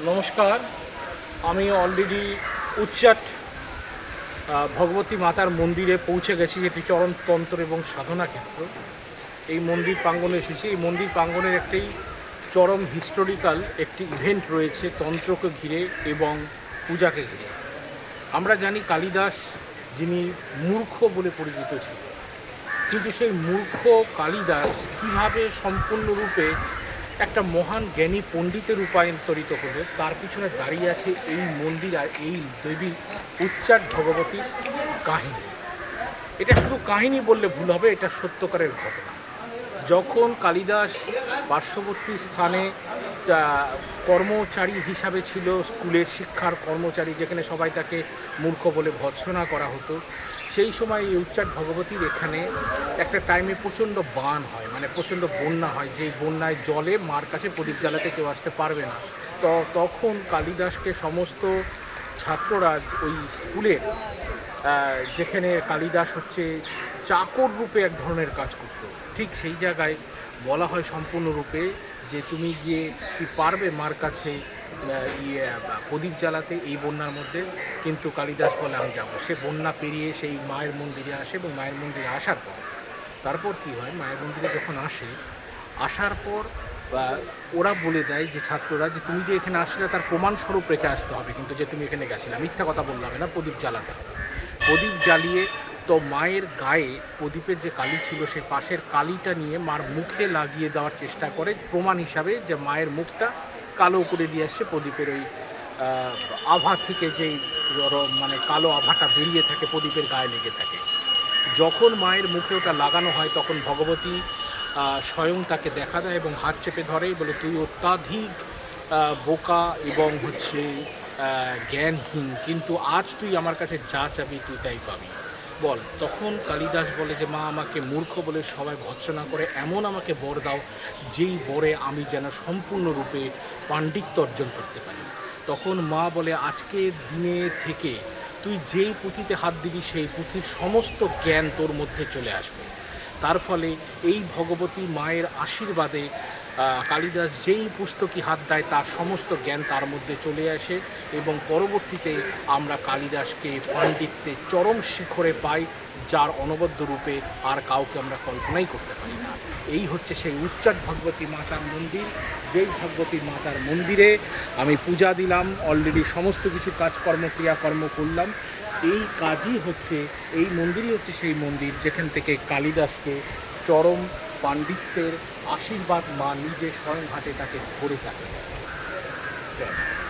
নমস্কার। আমি অলরেডি উচ্চাট ভগবতী মাতার মন্দিরে পৌঁছে গেছি, যেটি চরণতন্ত্র এবং সাধনা ক্ষেত্র। এই মন্দির প্রাঙ্গণে এসেছি। এই মন্দির প্রাঙ্গণের একটি চরম হিস্টোরিক্যাল একটি ইভেন্ট রয়েছে তন্ত্রকে ঘিরে এবং পূজাকে ঘিরে। আমরা জানি কালিদাস যিনি মূর্খ বলে পরিচিত ছিল, কিন্তু সেই মূর্খ কালিদাস কীভাবে সম্পূর্ণরূপে একটা মহান জ্ঞানী পণ্ডিতে রূপান্তরিত হলো, তার পিছনে দাঁড়িয়ে আছে এই মন্দির আর এই দেবী উচ্চাট ভগবতীর কাহিনী। এটা শুধু কাহিনী বললে ভুল হবে, এটা সত্যকারের ঘটনা। যখন কালিদাস পার্শ্ববর্তী স্থানে কর্মচারী হিসাবে ছিল, স্কুলের শিক্ষার কর্মচারী, যেখানে সবাই তাকে মূর্খ বলে ভর্ৎসনা করা হতো, সেই সময় এই উচ্চাট ভগবতীর এখানে একটা টাইমে প্রচণ্ড বান হয়, মানে প্রচণ্ড বন্যা হয়, যেই বন্যায় জলে মার কাছে প্রদীপ জ্বালাতে কেউ আসতে পারবে না। তো তখন কালিদাসকে সমস্ত ছাত্ররা ওই স্কুলের, যেখানে কালিদাস হচ্ছে চাকর রূপে এক ধরনের কাজ করত, ঠিক সেই জায়গায় বলা হয় সম্পূর্ণরূপে যে তুমি গিয়ে কি পারবে মার কাছে প্রদীপ জ্বালাতে এই বন্যার মধ্যে। কিন্তু কালিদাস বলে আমি যাবো। সে বন্যা পেরিয়ে সেই মায়ের মন্দিরে আসে এবং মায়ের মন্দিরে আসার পর তারপর কী হয়, মায়ের মন্দিরে যখন আসার পর ওরা বলে দেয় যে ছাত্ররা, যে তুমি যে এখানে আসলে তার প্রমাণস্বরূপ রেখে আসতে হবে, কিন্তু যে তুমি এখানে গেছিলে, মিথ্যা কথা বললাম না, প্রদীপ জ্বালাতে হবে। প্রদীপ জ্বালিয়ে তো মায়ের গায়ে প্রদীপের যে কালি ছিল সেই পাশের কালিটা নিয়ে মার মুখে লাগিয়ে দেওয়ার চেষ্টা করে, প্রমাণ হিসাবে যে মায়ের মুখটা কালো করে দিয়ে আসছে প্রদীপের ওই আভা থেকে, যেই মানে কালো আভাটা বেরিয়ে থাকে প্রদীপের গায়ে লেগে থাকে। যখন মায়ের মুখে ওটা লাগানো হয় তখন ভগবতী স্বয়ং তাকে দেখা দেয় এবং হাত চেপে ধরে, বলে তুই অত্যাধিক বোকা এবং জ্ঞানহীন, কিন্তু আজ তুই আমার কাছে যা চাবি তুই তাই পাবি, বল। তখন কালিদাস বলে যে মা, আমাকে মূর্খ বলে সবাই ভর্ৎসনা করে, এমন আমাকে বর দাও যেই বরে আমি যেন সম্পূর্ণরূপে পাণ্ডিত্য অর্জন করতে পারি। তখন মা বলে, আজকের দিনে থেকে তুই যেই পুঁথিতে হাত দিবি সেই পুঁথির সমস্ত জ্ঞান তোর মধ্যে চলে আসবে। তার ফলে এই ভগবতী মায়ের আশীর্বাদে কালিদাস যেই পুস্তকে হাত দেয় তার সমস্ত জ্ঞান তার মধ্যে চলে আসে এবং পরবর্তীতে আমরা কালিদাসকে পাণ্ডিত্যের চরম শিখরে পাই, যার অনবদ্য রূপে আর কাউকে আমরা কল্পনাই করতে পারি না। এই হচ্ছে সেই উচ্চাট ভগবতী মাতার মন্দির, যেই ভগবতী মাতার মন্দিরে আমি পূজা দিলাম, অলরেডি সমস্ত কিছু কাজকর্ম ক্রিয়াকর্ম করলাম। এই কাজই হচ্ছে, এই মন্দিরই হচ্ছে সেই মন্দির যেখান থেকে কালিদাসকে চরম পাণ্ডিত্যের আশীর্বাদ মা নিজে স্বয়ং হাতে তাকে ধরে থাকে।